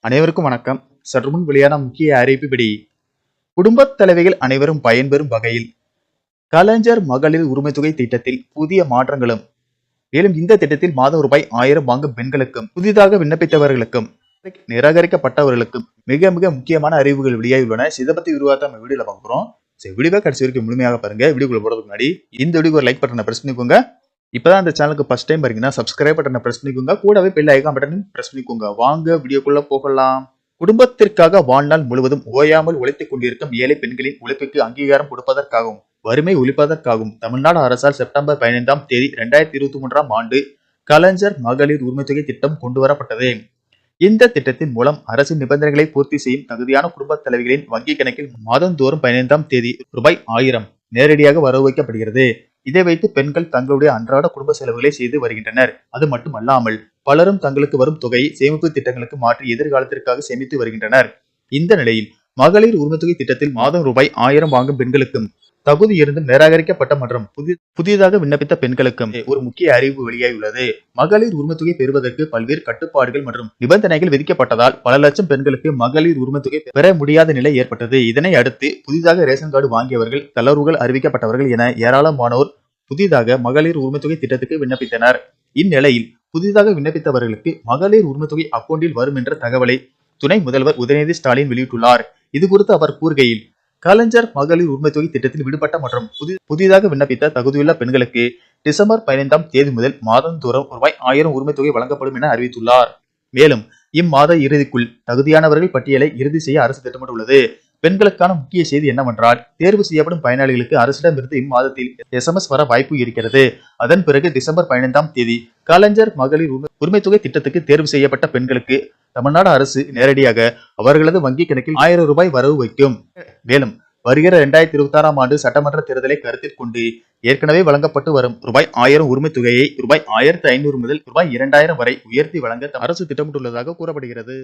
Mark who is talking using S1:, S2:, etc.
S1: அனைவருக்கும் வணக்கம். சற்று முன் வெளியான முக்கிய அறிவிப்புப்படி குடும்பத் தலைவிகள் அனைவரும் பயன்பெறும் வகையில் கலைஞர் மகளிர் உரிமை தொகை திட்டத்தில் புதிய மாற்றங்களும், மேலும் இந்த திட்டத்தில் மாதம் ரூபாய் 1000 வாங்கும் பெண்களுக்கும் புதிதாக விண்ணப்பித்தவர்களுக்கும் நிராகரிக்கப்பட்டவர்களுக்கும் மிக மிக முக்கியமான அறிவுகள் வெளியாகியுள்ளன. இதை பத்தி விரிவாக நம்ம வீடியோல பார்க்கிறோம். வீடியோவை கடைசி வரைக்கும் முழுமையாக பாருங்க. வீடியோக்குள்ள போறதுக்கு முன்னாடி இந்த வீடியோ லைக் பட்டனை பிரஸ் பண்ணிக்கோங்க. இப்பதான் இந்த சேனலுக்கு ஃபர்ஸ்ட் டைம் பாத்தீங்கன்னா சப்ஸ்கிரைப் பட்டனை பிரஸ் பண்ணிக்கோங்க. கூடவே பெல் ஐகான் பட்டனையும் பிரஸ் பண்ணிக்கோங்க. வாங்க வீடியோக்குள்ள போகலாம். குடும்பத்திற்காக வாழ்நாள் முழுவதும் ஓயாமல் உழைத்துக் கொண்டிருக்கும் ஏழை பெண்களின் உழைப்புக்கு அங்கீகாரம் கொடுப்பதற்காகவும் வறுமை ஒழிப்பதற்காகவும் தமிழ்நாடு அரசால் செப்டம்பர் 15ஆம் தேதி 2023ஆம் ஆண்டு கலைஞர் மகளிர் உரிமை தொகை திட்டம் கொண்டு வரப்பட்டது. இந்த திட்டத்தின் மூலம் அரசின் நிபந்தனைகளை பூர்த்தி செய்யும் தகுதியான குடும்ப தலைவிகளின் வங்கி கணக்கில் மாதந்தோறும் 15ஆம் தேதி ரூபாய் 1000 நேரடியாக வரவு வைக்கப்படுகிறது. இதை வைத்து பெண்கள் தங்களுடைய அன்றாட குடும்ப செலவுகளை செய்து வருகின்றனர். அது மட்டுமல்லாமல் பலரும் தங்களுக்கு வரும் தொகையை சேமிப்பு திட்டங்களுக்கு மாற்றி எதிர்காலத்திற்காக சேமித்து வருகின்றனர். இந்த நிலையில் மகளிர் உரிமை தொகை திட்டத்தில் மாதம் ரூபாய் 1000 வாங்கும் பெண்களுக்கும் தகுதி இருந்தும் நிராகரிக்கப்பட்ட மற்றும் புதிதாக விண்ணப்பித்த பெண்களுக்கும் ஒரு முக்கிய அறிவிப்பு வெளியாகியுள்ளது. மகளிர் உரிமை தொகை பெறுவதற்கு பல்வேறு கட்டுப்பாடுகள் மற்றும் நிபந்தனைகள் விதிக்கப்பட்டதால் பல லட்சம் பெண்களுக்கு மகளிர் உரிமை தொகை பெற முடியாத நிலை ஏற்பட்டது. இதனை அடுத்து புதிதாக ரேஷன் கார்டு வாங்கியவர்கள், தளர்வுகள் அறிவிக்கப்பட்டவர்கள் என ஏராளமானோர் புதிதாக மகளிர் உரிமை தொகை திட்டத்துக்கு விண்ணப்பித்தனர். இந்நிலையில் புதிதாக விண்ணப்பித்தவர்களுக்கு மகளிர் உரிமை தொகை அக்கௌண்டில் வரும் என்ற தகவலை துணை முதல்வர் உதயநிதி ஸ்டாலின் வெளியிட்டுள்ளார். இது குறித்து அவர் கூறுகையில், கலைஞர் மகளிர் உரிமை தொகை திட்டத்தில் விடுபட்ட மற்றும் புதிதாக விண்ணப்பித்த தகுதியுள்ள பெண்களுக்கு டிசம்பர் 15ஆம் தேதி முதல் மாதந்தோறும் ரூபாய் 1000 உரிமை தொகை வழங்கப்படும் என அறிவித்துள்ளார். மேலும் இம்மாத இறுதிக்குள் தகுதியானவர்கள் பட்டியலை இறுதி செய்ய அரசு திட்டமிட்டுள்ளது. பெண்களுக்கான முக்கிய செய்தி என்னவென்றால், தேர்வு செய்யப்படும் பயனாளிகளுக்கு அரசிடமிருந்து இம்மாதத்தில் SMS வர வாய்ப்பு இருக்கிறது. அதன் பிறகு டிசம்பர் 15ஆம் தேதி கலைஞர் மகளிர் உரிமை தொகை திட்டத்துக்கு தேர்வு செய்யப்பட்ட பெண்களுக்கு தமிழ்நாடு அரசு நேரடியாக அவர்களது வங்கி கணக்கில் 1000 ரூபாய் வரவு வைக்கும். மேலும் வருகிற 2026ஆம் ஆண்டு சட்டமன்ற தேர்தலை கருத்தில் கொண்டு ஏற்கனவே வழங்கப்பட்டு வரும் ரூபாய் 1000 உரிமை தொகையை ரூபாய் 1500 முதல் ரூபாய் 2000 வரை உயர்த்தி வழங்க அரசு திட்டமிட்டுள்ளதாக கூறப்படுகிறது.